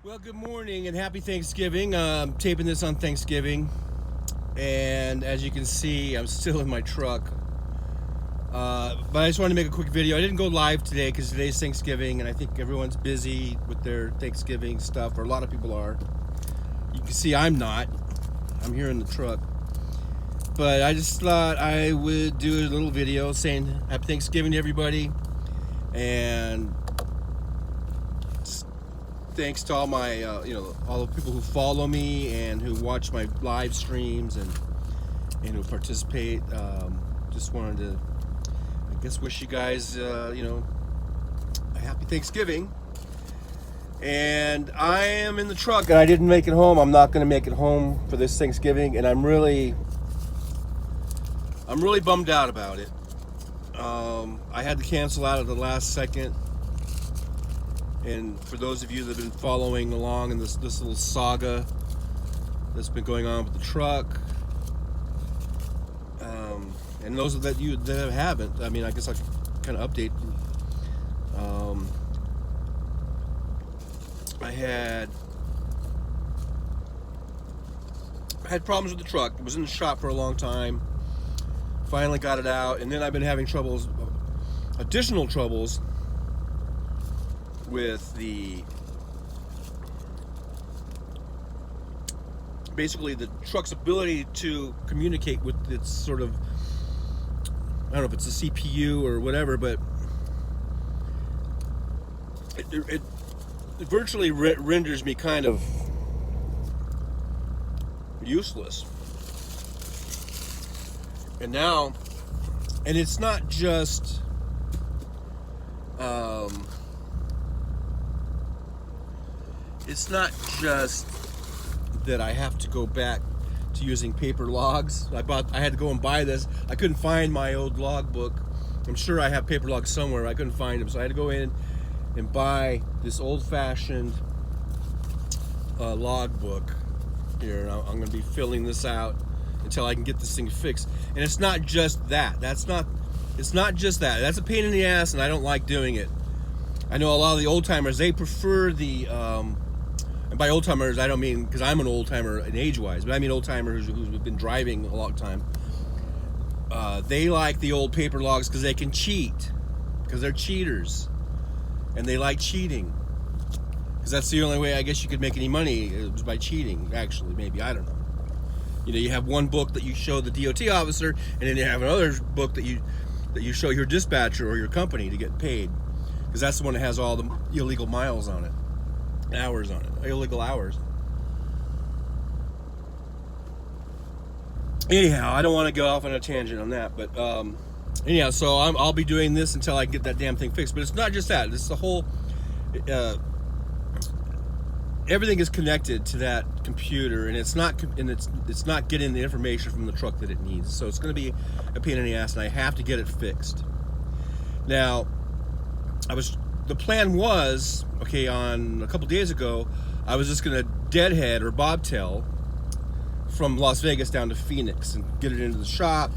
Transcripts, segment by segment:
Well, good morning and happy Thanksgiving. I'm taping this on Thanksgiving, and as you can see, I'm still in my truck. But I just wanted to make a quick video. I didn't go live today because today's Thanksgiving, and I think everyone's busy with their Thanksgiving stuff, or a lot of people are. You can see I'm not. I'm here in the truck. But I just thought I would do a little video saying Happy Thanksgiving to everybody, and thanks to all my, all the people who follow me and who watch my live streams and who participate. Just wanted to, I guess, wish you guys, a happy Thanksgiving. And I am in the truck, and I didn't make it home. I'm not going to make it home for this Thanksgiving, and I'm really bummed out about it. I had to cancel out at the last second. And for those of you that have been following along in this little saga that's been going on with the truck, and those that haven't, I mean, I guess I can kind of update. I had problems with the truck. It was in the shop for a long time. Finally got it out, and then I've been having additional troubles with basically the truck's ability to communicate with its sort of, I don't know if it's a CPU or whatever, but it virtually renders me kind of useless. And it's not just that I have to go back to using paper logs. I had to go and buy this. I couldn't find my old log book. I'm sure I have paper logs somewhere. I couldn't find them, so I had to go in and buy this old-fashioned log book here. And I'm going to be filling this out until I can get this thing fixed. And it's not just that. It's not just that. That's a pain in the ass, and I don't like doing it. I know a lot of the old timers, they prefer the, and by old timers I don't mean because I'm an old timer in age-wise, but I mean old timers who've been driving a long time. They like the old paper logs because they can cheat, because they're cheaters, and they like cheating, because that's the only way I guess you could make any money is by cheating. Actually, maybe, I don't know. You have one book that you show the DOT officer, and then you have another book that you show your dispatcher or your company to get paid, because that's the one that has all the illegal miles on it, hours on it, illegal hours. Anyhow, I don't want to go off on a tangent on that, but anyhow, so I'll be doing this until I get that damn thing fixed. But it's not just that; it's the whole. Everything is connected to that computer, and it's not getting the information from the truck that it needs. So it's going to be a pain in the ass, and I have to get it fixed. Now, the plan was, on a couple days ago, I was just going to deadhead or bobtail from Las Vegas down to Phoenix and get it into the shop,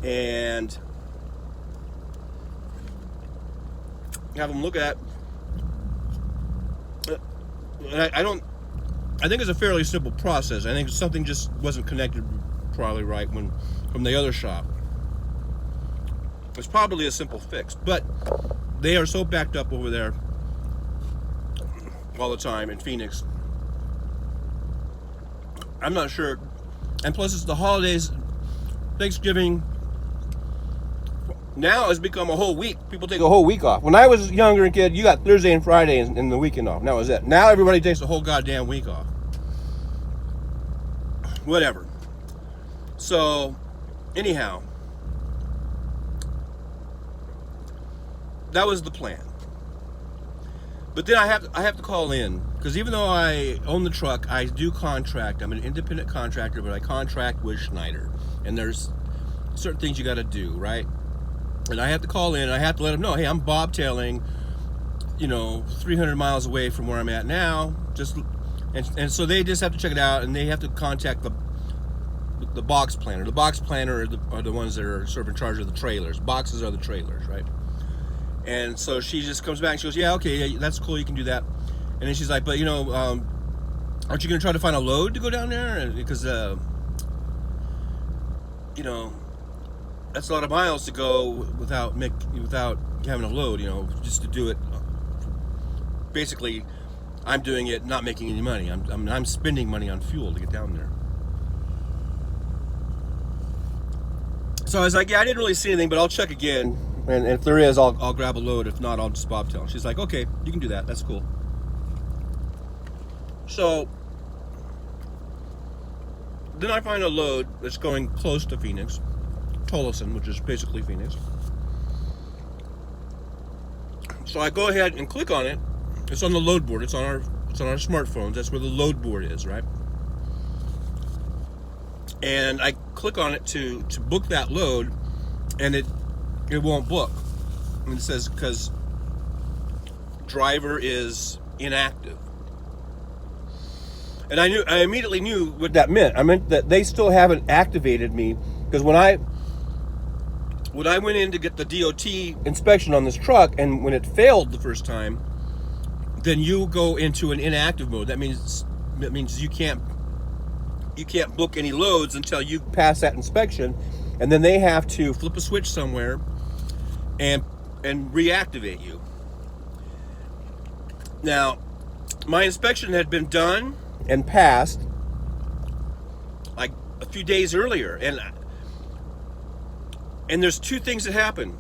and have them look at. I think it's a fairly simple process. I think something just wasn't connected probably right from the other shop. It's probably a simple fix, but they are so backed up over there all the time in Phoenix. I'm not sure. And plus it's the holidays, Thanksgiving. Now it's become a whole week. People take a whole week off. When I was a younger kid, you got Thursday and Friday and the weekend off. That was it. Now everybody takes a whole goddamn week off. Whatever. So, anyhow, that was the plan. But then I have to call in, because even though I own the truck, I do contract. I'm an independent contractor, but I contract with Schneider, and there's certain things you got to do, right? And I have to call in, and I have to let them know, hey, I'm bobtailing, 300 miles away from where I'm at now. And so they just have to check it out, and they have to contact the box planner. The box planner are the ones that are sort of in charge of the trailers. Boxes are the trailers, right? And so she just comes back and she goes, yeah, okay, yeah, that's cool, you can do that. And then she's like, but aren't you going to try to find a load to go down there? Because, that's a lot of miles to go without having a load, just to do it. Basically, I'm doing it, not making any money. I'm spending money on fuel to get down there. So I was like, yeah, I didn't really see anything, but I'll check again. And if there is, I'll grab a load. If not, I'll just bobtail. She's like, okay, you can do that. That's cool. So then I find a load that's going close to Phoenix, Tolleson, which is basically Phoenix. So I go ahead and click on it. It's on the load board. It's on our smartphones. That's where the load board is, right? And I click on it to book that load, and it won't book. And it says because driver is inactive. And I immediately knew what that meant. I meant that they still haven't activated me, because when I went in to get the DOT inspection on this truck, and when it failed the first time, then you go into an inactive mode. That means you can't book any loads until you pass that inspection, and then they have to flip a switch somewhere and reactivate you. Now, my inspection had been done and passed like a few days earlier, and there's two things that happen.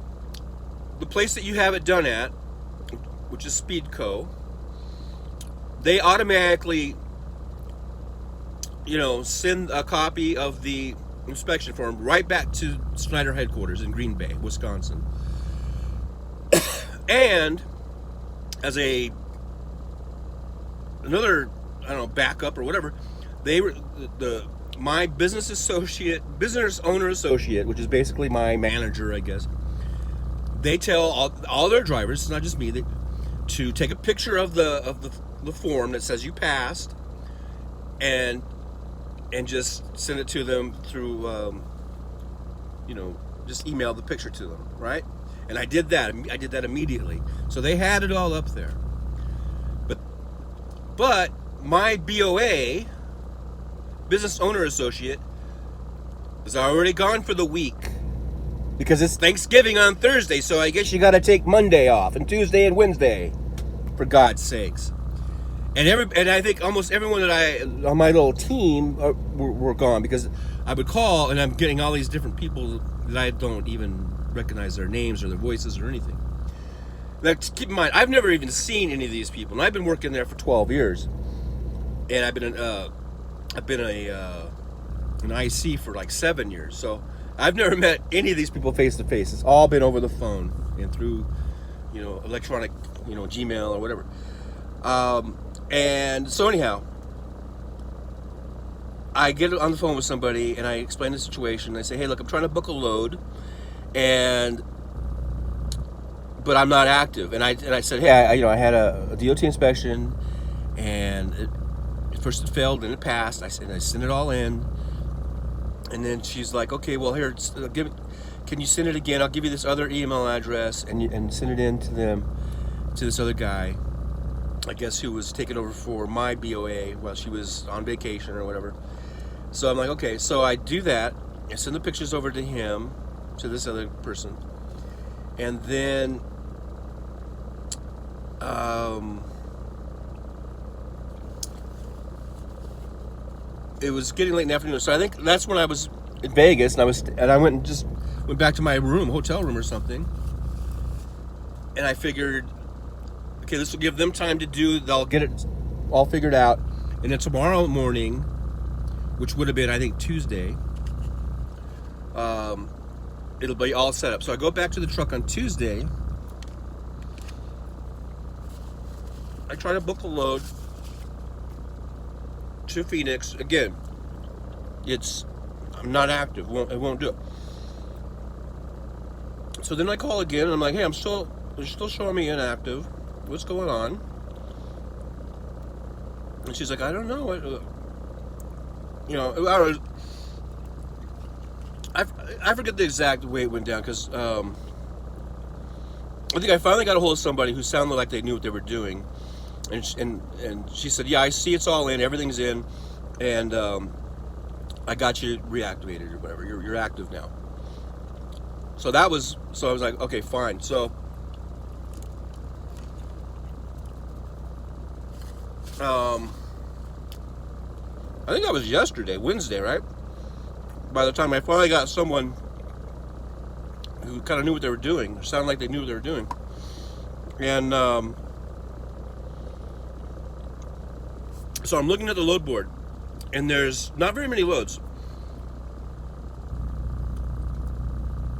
The place that you have it done at, which is Speedco, they automatically send a copy of the inspection form right back to Schneider headquarters in Green Bay, Wisconsin. And as another, backup or whatever, my business owner associate, which is basically my manager, I guess, they tell all their drivers, it's not just me, to take a picture of the form that says you passed, and just send it to them through, just email the picture to them, right? And I did that. I did that immediately. So they had it all up there. But my BOA, business owner associate, is already gone for the week, because it's Thanksgiving on Thursday. So I guess you got to take Monday off, and Tuesday and Wednesday, for God's sakes. And I think almost everyone that on my little team were gone, because I would call and I'm getting all these different people that I don't even recognize their names or their voices or anything. Now, keep in mind, I've never even seen any of these people, and I've been working there for 12 years, and I've been an IC for like 7 years. So I've never met any of these people face to face. It's all been over the phone and through, electronic, Gmail or whatever. And so anyhow, I get on the phone with somebody and I explain the situation. I say, hey, look, I'm trying to book a load, but I'm not active. And I said, hey, I had a DOT inspection, and first it failed, then it passed. I sent it all in, and then she's like, okay, well, here, can you send it again? I'll give you this other email address, and send it in to them, to this other guy, I guess, who was taking over for my BOA while she was on vacation or whatever. So I'm like, okay. So I do that. I send the pictures over to him, to this other person. And then it was getting late in the afternoon. So I think that's when I was in Vegas, and I went back to my hotel room or something. And I figured, okay, this will give them time to they'll get it all figured out. And then tomorrow morning, which would have been, I think, Tuesday, it'll be all set up. So I go back to the truck on Tuesday. I try to book a load to Phoenix. Again, I'm not active. It won't do it. So then I call again, and I'm like, hey, they're still showing me inactive. What's going on? And she's like, I don't know. I forget the exact way it went down, because I think I finally got a hold of somebody who sounded like they knew what they were doing. And she said, yeah, I see it's all in, everything's in, and I got you reactivated or whatever. You're active now. So I was like, okay, fine. So I think that was yesterday, Wednesday, right? By the time I finally got someone who kind of knew what they were doing, or sounded like they knew what they were doing, and so I'm looking at the load board, and there's not very many loads.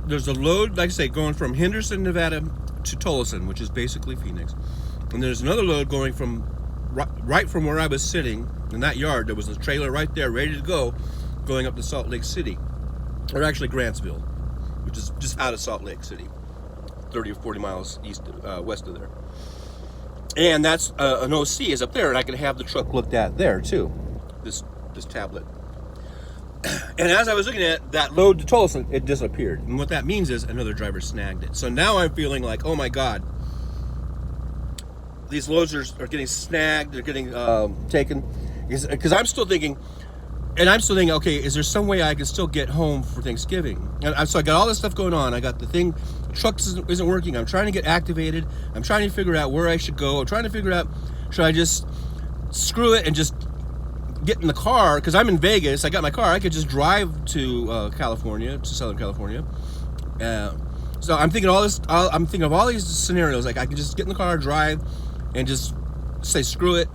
There's a load, like I say, going from Henderson, Nevada to Tolleson, which is basically Phoenix. And there's another load going from right from where I was sitting in that yard. There was a trailer right there ready to go, going up to Salt Lake City, or actually Grantsville, which is just out of Salt Lake City, 30 or 40 miles west of there. And that's an OC is up there, and I can have the truck looked at there too, this tablet. And as I was looking at that load to Tolleson, it disappeared. And what that means is another driver snagged it. So now I'm feeling like, oh my God, these loads are getting snagged, they're getting taken. Because I'm still thinking, okay, is there some way I can still get home for Thanksgiving? And so I got all this stuff going on. I got the truck isn't working. I'm trying to get activated. I'm trying to figure out where I should go. I'm trying to figure out, should I just screw it and just get in the car? Because I'm in Vegas. I got my car. I could just drive to California, to Southern California. So I'm thinking I'm thinking of all these scenarios. Like I can just get in the car, drive, and just say screw it.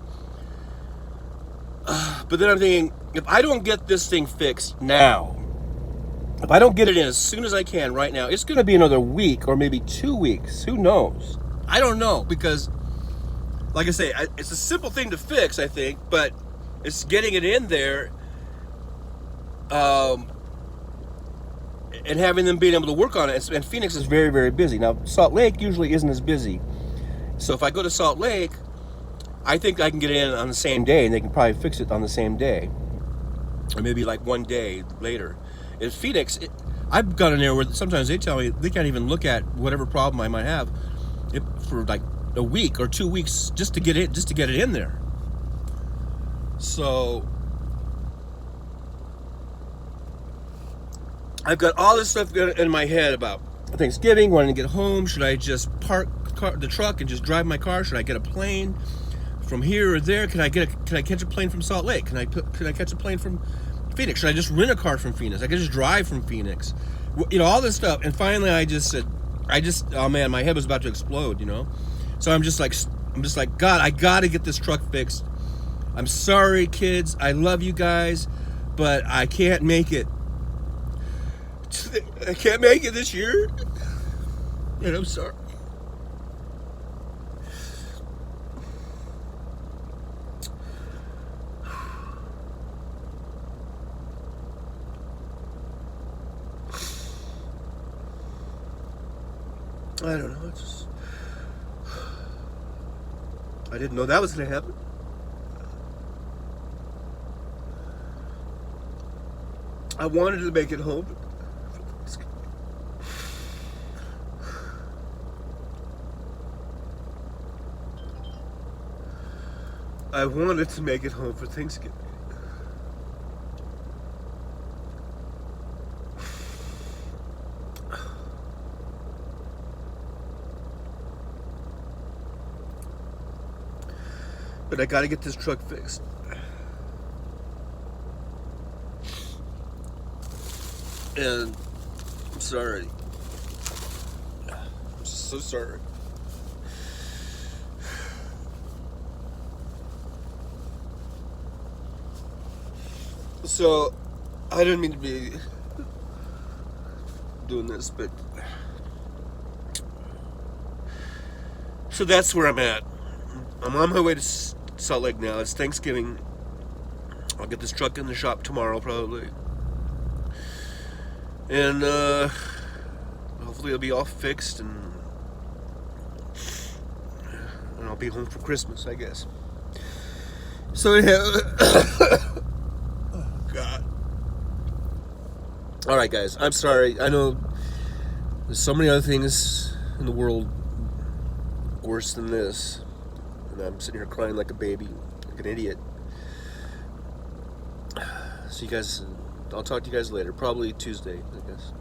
But then I'm thinking, if I don't get this thing fixed now, if I don't get it in as soon as I can right now, it's going to be another week or maybe 2 weeks. Who knows? I don't know, because, like I say, it's a simple thing to fix, I think, but it's getting it in there and having them being able to work on it. And Phoenix is very, very busy. Now, Salt Lake usually isn't as busy. So if I go to Salt Lake, I think I can get it in on the same day, and they can probably fix it on the same day, or maybe like one day later. In Phoenix, I've gone in there where sometimes they tell me they can't even look at whatever problem I might have for like a week or 2 weeks just to get it in there. So I've got all this stuff in my head about Thanksgiving, wanting to get home. Should I just park the truck and just drive my car? Should I get a plane from here or there? Can I catch a plane from Salt Lake? Can I catch a plane from Phoenix? Should I just rent a car from Phoenix? I could just drive from Phoenix. You know, all this stuff. And finally I just said, oh man, my head was about to explode, you know? So I'm just like, God, I gotta get this truck fixed. I'm sorry, kids. I love you guys, but I can't make it. I can't make it this year. And I'm sorry. I don't know. I didn't know that was going to happen. I wanted to make it home. I wanted to make it home for Thanksgiving. But I gotta get this truck fixed. And I'm sorry. I'm so sorry. So, I didn't mean to be doing this, but so that's where I'm at. I'm on my way to Salt Lake now. It's Thanksgiving. I'll get this truck in the shop tomorrow, probably. And hopefully it'll be all fixed, and I'll be home for Christmas, I guess. So anyhow, oh God. All right, guys. I'm sorry. I know there's so many other things in the world worse than this. And I'm sitting here crying like a baby, like an idiot. So you guys, I'll talk to you guys later. Probably Tuesday, I guess.